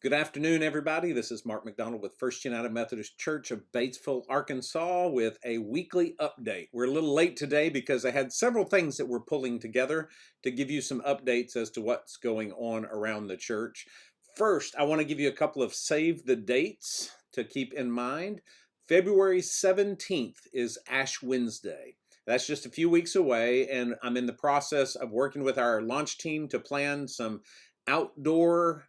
Good afternoon, everybody. This is Mark McDonald with First United Methodist Church of Batesville, Arkansas, with a weekly update. We're a little late today because I had several things that we're pulling together to give you some updates as to what's going on around the church. First, I want to give you a couple of save the dates to keep in mind. February 17th is Ash Wednesday. That's just a few weeks away, and I'm in the process of working with our launch team to plan some outdoor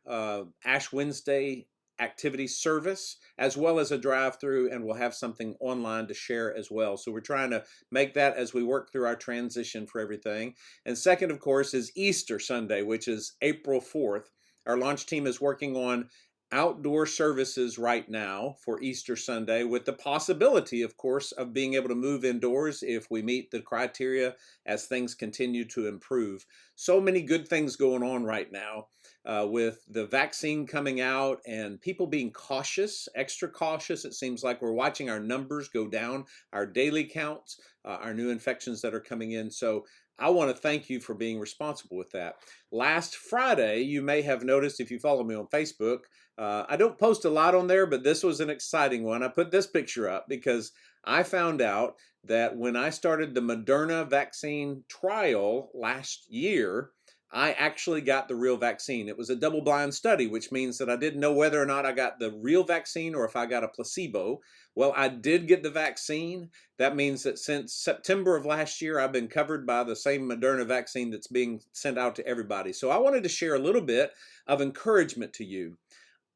Ash Wednesday activity service, as well as a drive-through, and we'll have something online to share as well. So we're trying to make that as we work through our transition for everything. And second, of course, is Easter Sunday, which is April 4th. Our launch team is working on outdoor services right now for Easter Sunday, with the possibility, of course, of being able to move indoors if we meet the criteria as things continue to improve. So many good things going on right now with the vaccine coming out and people being cautious, extra cautious. It seems like we're watching our numbers go down, our daily counts, our new infections that are coming in. So I want to thank you for being responsible with that. Last Friday, you may have noticed if you follow me on Facebook, I don't post a lot on there, but this was an exciting one. I put this picture up because I found out that when I started the Moderna vaccine trial last year, I actually got the real vaccine. It was a double-blind study, which means that I didn't know whether or not I got the real vaccine or if I got a placebo. Well, I did get the vaccine. That means that since September of last year, I've been covered by the same Moderna vaccine that's being sent out to everybody. So I wanted to share a little bit of encouragement to you.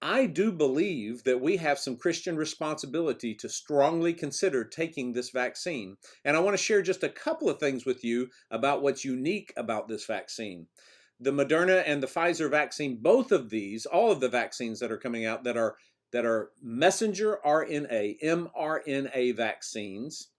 I do believe that we have some Christian responsibility to strongly consider taking this vaccine. And I want to share just a couple of things with you about what's unique about this vaccine. The Moderna and the Pfizer vaccine, both of these, all of the vaccines that are coming out that are messenger RNA, mRNA vaccines,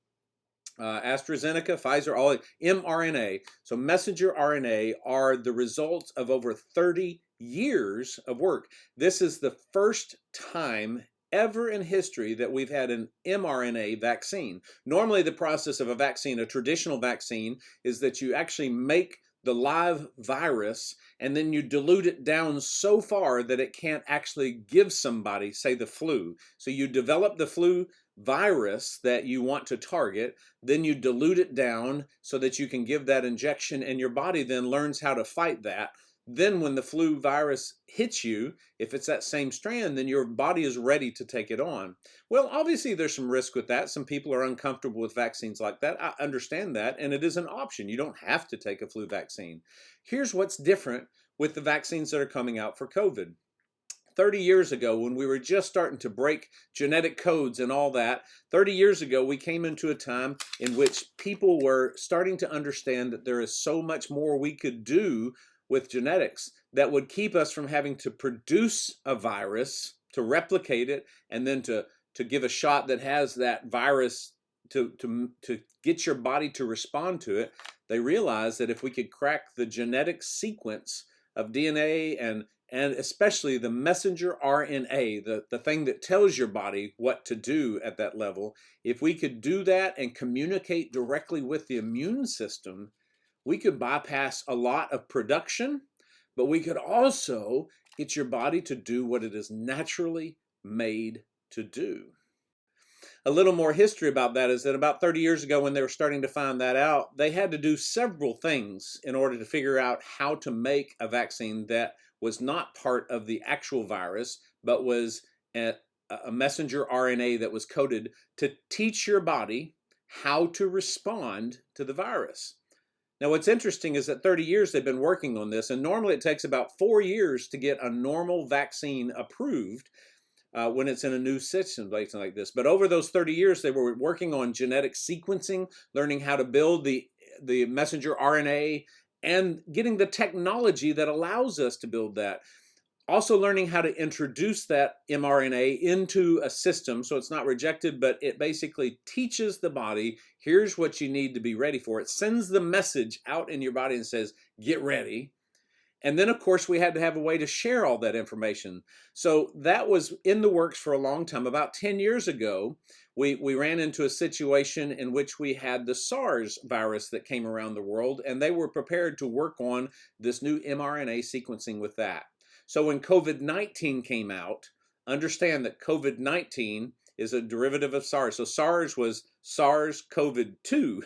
AstraZeneca, Pfizer, all mRNA. So messenger RNA are the results of over 30 years of work. This is the first time ever in history that we've had an mRNA vaccine. Normally the process of a vaccine, a traditional vaccine, is that you actually make the live virus and then you dilute it down so far that it can't actually give somebody, say, the flu. So you develop the flu virus that you want to target, then you dilute it down so that you can give that injection, and your body then learns how to fight that. Then when the flu virus hits you, if it's that same strand, then your body is ready to take it on. Well, obviously there's some risk with that. Some people are uncomfortable with vaccines like that. I understand that, and it is an option. You don't have to take a flu vaccine. Here's what's different with the vaccines that are coming out for COVID. 30 years ago, when we were just starting to break genetic codes and all that, 30 years ago, we came into a time in which people were starting to understand that there is so much more we could do with genetics that would keep us from having to produce a virus, to replicate it, and then to give a shot that has that virus to get your body to respond to it. They realized that if we could crack the genetic sequence of DNA and especially the messenger RNA, the thing that tells your body what to do at that level, if we could do that and communicate directly with the immune system, we could bypass a lot of production, but we could also get your body to do what it is naturally made to do. A little more history about that is that about 30 years ago, when they were starting to find that out, they had to do several things in order to figure out how to make a vaccine that was not part of the actual virus, but was a messenger RNA that was coded to teach your body how to respond to the virus. Now, what's interesting is that 30 years they've been working on this, and normally it takes about 4 years to get a normal vaccine approved when it's in a new situation like this. But over those 30 years, they were working on genetic sequencing, learning how to build the messenger RNA, and getting the technology that allows us to build that. Also learning how to introduce that mRNA into a system so it's not rejected, but it basically teaches the body, here's what you need to be ready for. It sends the message out in your body and says, get ready. And then, of course, we had to have a way to share all that information. So that was in the works for a long time. About 10 years ago, we ran into a situation in which we had the SARS virus that came around the world, and they were prepared to work on this new mRNA sequencing with that. So when COVID-19 came out, understand that COVID-19 is a derivative of SARS. So SARS was SARS-CoV-2.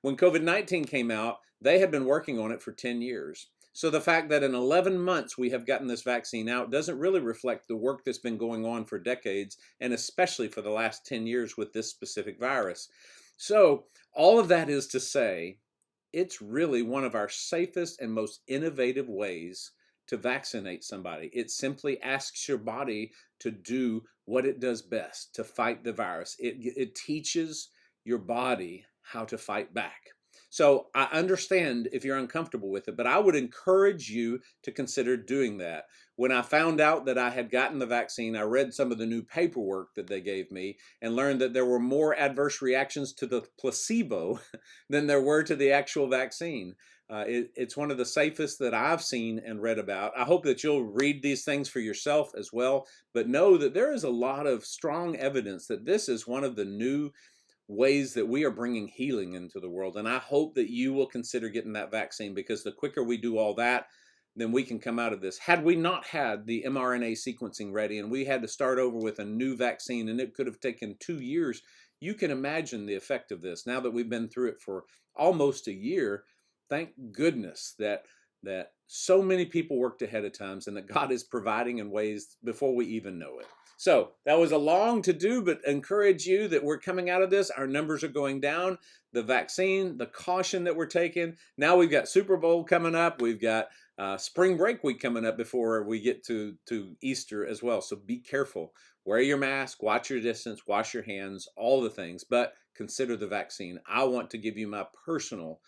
When COVID-19 came out, they had been working on it for 10 years. So the fact that in 11 months we have gotten this vaccine out doesn't really reflect the work that's been going on for decades, and especially for the last 10 years with this specific virus. So all of that is to say, it's really one of our safest and most innovative ways to vaccinate somebody. It simply asks your body to do what it does best, to fight the virus. It teaches your body how to fight back. So I understand if you're uncomfortable with it, but I would encourage you to consider doing that. When I found out that I had gotten the vaccine, I read some of the new paperwork that they gave me and learned that there were more adverse reactions to the placebo than there were to the actual vaccine. It's one of the safest that I've seen and read about. I hope that you'll read these things for yourself as well, but know that there is a lot of strong evidence that this is one of the new ways that we are bringing healing into the world. And I hope that you will consider getting that vaccine, because the quicker we do all that, then we can come out of this. Had we not had the mRNA sequencing ready and we had to start over with a new vaccine, and it could have taken 2 years, you can imagine the effect of this. Now that we've been through it for almost a year, thank goodness that so many people worked ahead of times and that God is providing in ways before we even know it. So that was a long to do, but encourage you that we're coming out of this. Our numbers are going down. The vaccine, the caution that we're taking. Now we've got Super Bowl coming up. We've got spring break week coming up before we get to Easter as well. So be careful. Wear your mask, watch your distance, wash your hands, all the things, but consider the vaccine. I want to give you my personal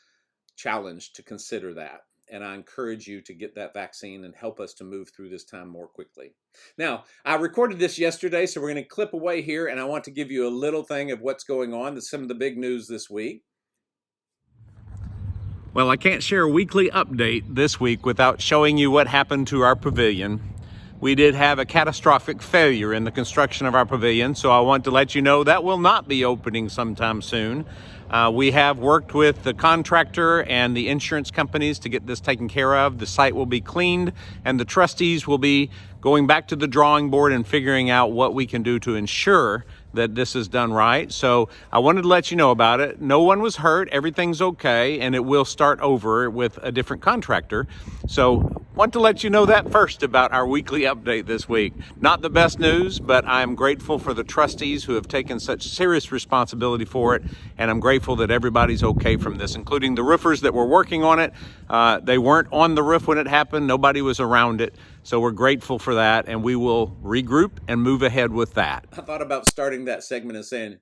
challenge to consider that. And I encourage you to get that vaccine and help us to move through this time more quickly. Now, I recorded this yesterday, so we're going to clip away here, and I want to give you a little thing of what's going on, some of the big news this week. Well, I can't share a weekly update this week without showing you what happened to our pavilion. We did have a catastrophic failure in the construction of our pavilion, so I want to let you know that will not be opening sometime soon. We have worked with the contractor and the insurance companies to get this taken care of. The site will be cleaned, and the trustees will be going back to the drawing board and figuring out what we can do to ensure that this is done right. So I wanted to let you know about it. No one was hurt, everything's okay, and it will start over with a different contractor. So want to let you know that first about our weekly update this week. Not the best news, but I'm grateful for the trustees who have taken such serious responsibility for it, and I'm grateful that everybody's okay from this, including the roofers that were working on it. They weren't on the roof when it happened, nobody was around it. So we're grateful for that, and we will regroup and move ahead with that. I thought about starting that segment and saying,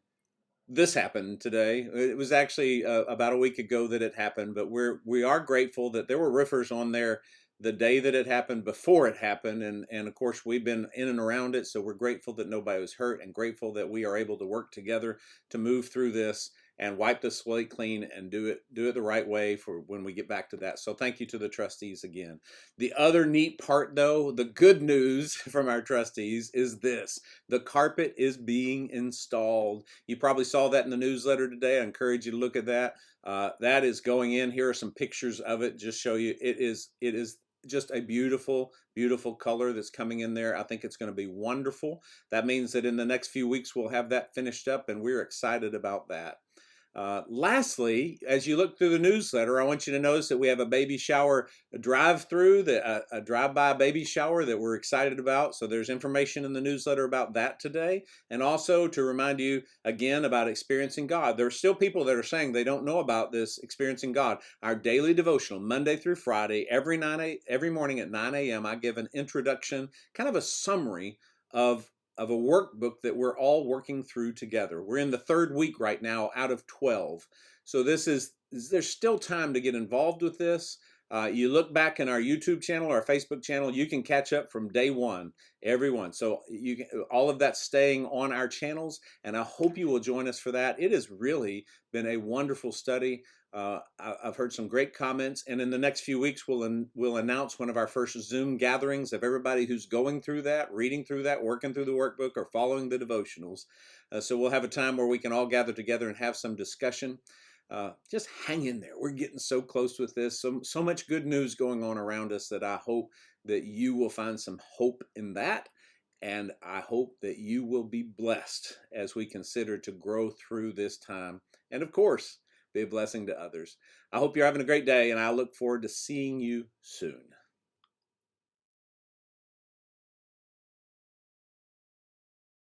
this happened today. It was actually about a week ago that it happened, but we are grateful that there were roofers on there the day that it happened, before it happened, and of course we've been in and around it, so we're grateful that nobody was hurt, and grateful that we are able to work together to move through this and wipe the slate clean and do it the right way for when we get back to that. So thank you to the trustees again. The other neat part, though, the good news from our trustees is this: the carpet is being installed. You probably saw that in the newsletter today. I encourage you to look at that. That is going in. Here are some pictures of it. Just show you it is just a beautiful, beautiful color that's coming in there. I think it's going to be wonderful. That means that in the next few weeks we'll have that finished up, and we're excited about that. Lastly, as you look through the newsletter, I want you to notice that we have a baby shower drive-through, a drive-by baby shower that we're excited about. So there's information in the newsletter about that today. And also to remind you again about experiencing God. There are still people that are saying they don't know about this experiencing God. Our daily devotional, Monday through Friday, every morning at 9 a.m., I give an introduction, kind of a summary of a workbook that we're all working through together. We're in the 3rd week right now out of 12. So there's still time to get involved with this. You look back in our YouTube channel, our Facebook channel, you can catch up from day one, everyone. So all of that's staying on our channels, and I hope you will join us for that. It has really been a wonderful study. I've heard some great comments, and in the next few weeks we'll announce one of our first Zoom gatherings of everybody who's going through that, reading through that, working through the workbook, or following the devotionals. So we'll have a time where we can all gather together and have some discussion. just hang in there. We're getting so close with this. So much good news going on around us that I hope that you will find some hope in that. And I hope that you will be blessed as we consider to grow through this time. And of course, be a blessing to others. I hope you're having a great day, and I look forward to seeing you soon.